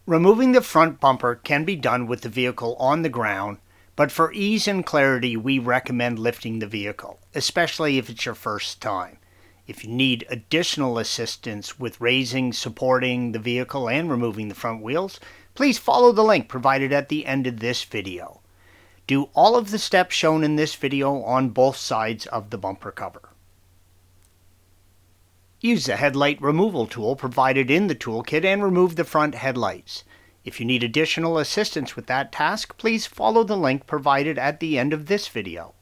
Removing the front bumper can be done with the vehicle on the ground, but for ease and clarity we recommend lifting the vehicle, especially if it's your first time. If you need additional assistance with raising, supporting the vehicle and removing the front wheels, please follow the link provided at the end of this video. Do all of the steps shown in this video on both sides of the bumper cover. Use the headlight removal tool provided in the toolkit and remove the front headlights. If you need additional assistance with that task, please follow the link provided at the end of this video.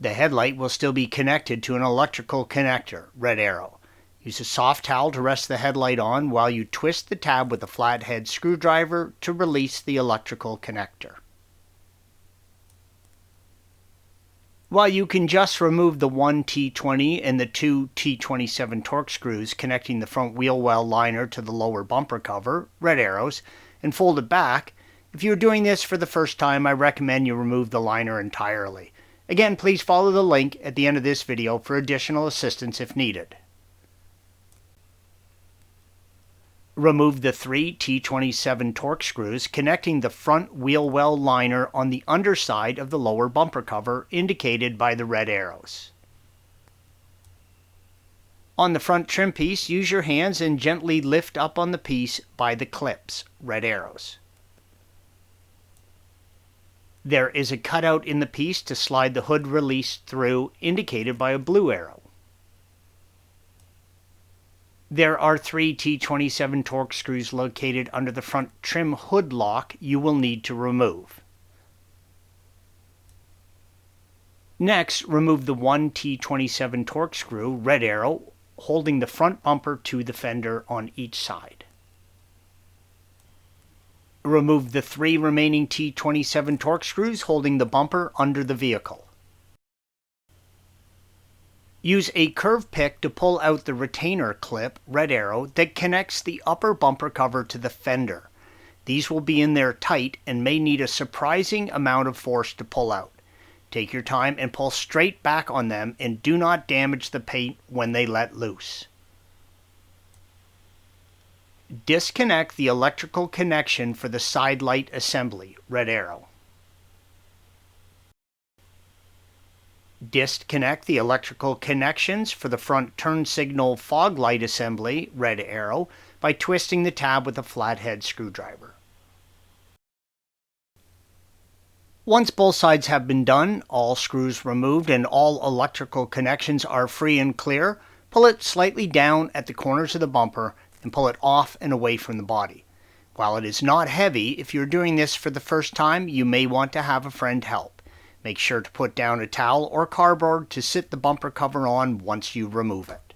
The headlight will still be connected to an electrical connector, red arrow. Use a soft towel to rest the headlight on while you twist the tab with a flathead screwdriver to release the electrical connector. While you can just remove the one T20 and the two T27 Torx screws connecting the front wheel well liner to the lower bumper cover, red arrows, and fold it back, if you're doing this for the first time, I recommend you remove the liner entirely. Again, please follow the link at the end of this video for additional assistance if needed. Remove the three T27 Torx screws connecting the front wheel well liner on the underside of the lower bumper cover indicated by the red arrows. On the front trim piece, use your hands and gently lift up on the piece by the clips, red arrows. There is a cutout in the piece to slide the hood release through, indicated by a blue arrow. There are three T27 Torx screws located under the front trim hood lock you will need to remove. Next, remove the one T27 Torx screw, red arrow, holding the front bumper to the fender on each side. Remove the three remaining T27 Torx screws holding the bumper under the vehicle. Use a curved pick to pull out the retainer clip, red arrow, that connects the upper bumper cover to the fender. These will be in there tight and may need a surprising amount of force to pull out. Take your time and pull straight back on them and do not damage the paint when they let loose. Disconnect the electrical connection for the side light assembly, red arrow. Disconnect the electrical connections for the front turn signal fog light assembly, red arrow, by twisting the tab with a flathead screwdriver. Once both sides have been done, all screws removed and all electrical connections are free and clear, pull it slightly down at the corners of the bumper and pull it off and away from the body. While it is not heavy, if you're doing this for the first time, you may want to have a friend help. Make sure to put down a towel or cardboard to sit the bumper cover on once you remove it.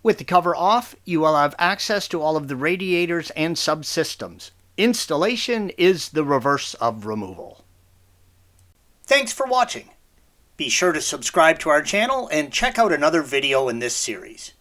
With the cover off, you will have access to all of the radiators and subsystems. Installation is the reverse of removal. Thanks for watching. Be sure to subscribe to our channel and check out another video in this series.